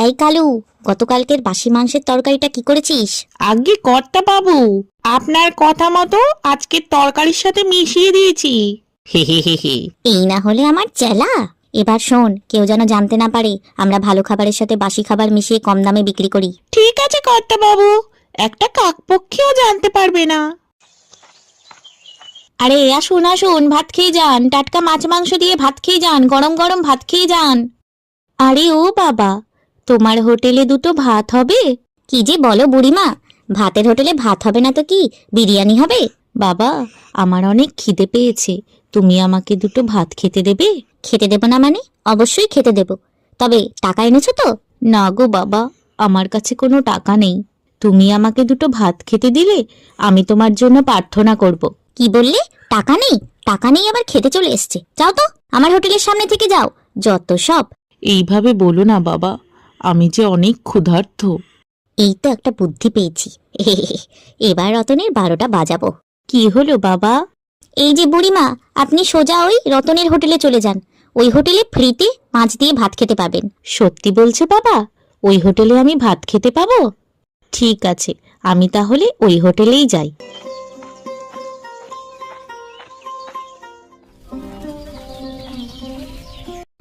এই কালু, গতকালকের বাসি মাংসের তরকারিটা কি করেছিস? আগে কর্তা বাবু, আপনার কথা মতো আজকের তরকারির সাথে মিশিয়ে দিয়েছি। হে হে হে হে। এই না হলে আমার চেলা। এবার শোন, কেউ যেন জানতে না পারে আমরা ভালো খাবারের সাথে বাসি খাবার মিশিয়ে কম দামে বিক্রি করি। ঠিক আছে কর্তা বাবু, একটা কাকপক্ষীও জানতে পারবে না। আরে আসুন আসুন, ভাত খেয়ে যান, টাটকা মাছ মাংস দিয়ে ভাত খেয়ে যান, গরম গরম ভাত খেয়ে যান। আরে ও বাবা, তোমার হোটেলে দুটো ভাত হবে? কি যে বলো বুড়িমা, ভাতের হোটেলে ভাত হবে না তো কি বিরিয়ানি হবে? বাবা, আমার অনেক খিদে পেয়েছে, তুমি আমাকে দুটো ভাত খেতে দেবে? খেতে দেব না মানে? অবশ্যই খেতে দেব, তবে টাকা এনেছো তো? না গো বাবা, আমার কাছে কোনো টাকা নেই। তুমি আমাকে দুটো ভাত খেতে দিলে আমি তোমার জন্য প্রার্থনা করব। কি বললে? টাকা নেই? টাকা নেই আবার খেতে চলে এসছে? যাও তো, আমার হোটেলের সামনে থেকে যাও, যত সব। এইভাবে বলো না বাবা, আমি যে অনেক ক্ষুধার্ত। এই তো একটা বুদ্ধি পেয়েছি। এবার রতনের 12টা বাজাবো। কি হলো বাবা? এই যে বুড়িমা, আপনি সোজা ওই রতনের হোটেলে চলে যান। ওই হোটেলে ফ্রিতে মাছ দিয়ে ভাত খেতে পাবেন। সত্যি বলছে বাবা? ওই হোটেলে আমি ভাত খেতে পাবো? ঠিক আছে, আমি তাহলে ওই হোটেলেই যাই।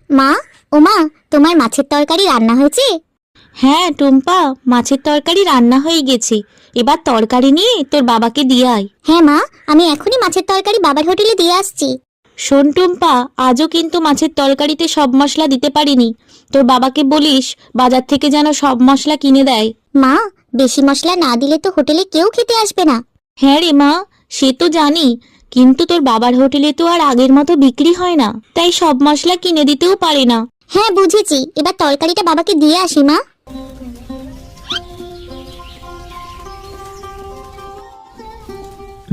মা, ও মা, তোমার মাছের তরকারি রান্না হয়েছে? হ্যাঁ টুম্পা, মাছের তরকারি রান্না হয়ে গেছে। এবার তরকারি নিয়ে তোর বাবাকে দিয়ে আয়। হ্যাঁ মা, আমি এখনই মাছের তরকারি বাবার হোটেলে দিয়ে আসছি। শোন টুম্পা, আজও কিন্তু মাছের তরকারিতে সব মশলা দিতে পারিনি। তোর বাবাকে বলিস বাজার থেকে যেন সব মশলা কিনে দেয়। মা, বেশি মশলা না দিলে তো হোটেলে কেউ খেতে আসবে না। হ্যাঁ রে মা, সে তো জানি, কিন্তু তোর বাবার হোটেলে তো আর আগের মতো বিক্রি হয় না, তাই সব মশলা কিনে দিতেও পারে না। হ্যাঁ বুঝেছি, এবার তরকারিটা বাবাকে দিয়ে আসি মা।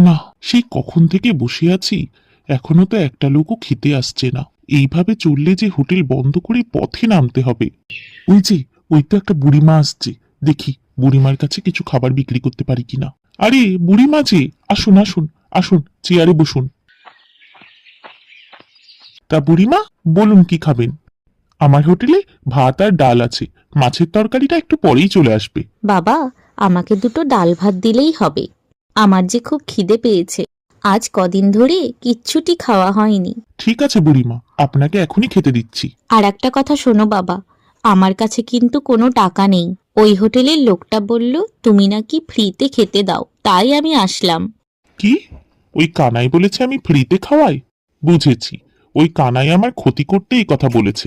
না, সেই কখন থেকে বসে আছি, এখনো তো একটা লোকও খেতে আসছে না। এইভাবে চললে যে হোটেল বন্ধ করে পথে নামতে হবে। ওই যে, ওই তো একটা বুড়িমা আসছে, দেখি বুড়িমার কাছে কিছু খাবার বিক্রি করতে পারি কিনা। আরে বুড়িমা যে, আসুন আসুন আসুন, চেয়ারে বসুন। তা বুড়িমা, বলুন কি খাবেন? আমার হোটেলে ভাত আর ডাল আছে, মাছের তরকারিটা একটু পরেই চলে আসবে। বাবা, আমাকে দুটো ডাল ভাত দিলেই হবে। আমার যে খুব খিদে পেয়েছে, আজ কদিন ধরে কিচ্ছুটি খাওয়া হয়নি। ঠিক আছে বুড়িমা, আপনাকে এখনই খেতে দিচ্ছি। আর একটা কথা শোনো বাবা, আমার কাছে কিন্তু কোনো টাকা নেই। ওই হোটেলের লোকটা বলল তুমি নাকি ফ্রিতে খেতে দাও, তাই আমি আসলাম। কি? ওই কানাই বলেছে আমি ফ্রিতে খাওয়াই? বুঝেছি, ওই কানাই আমার ক্ষতি করতে এই কথা বলেছে।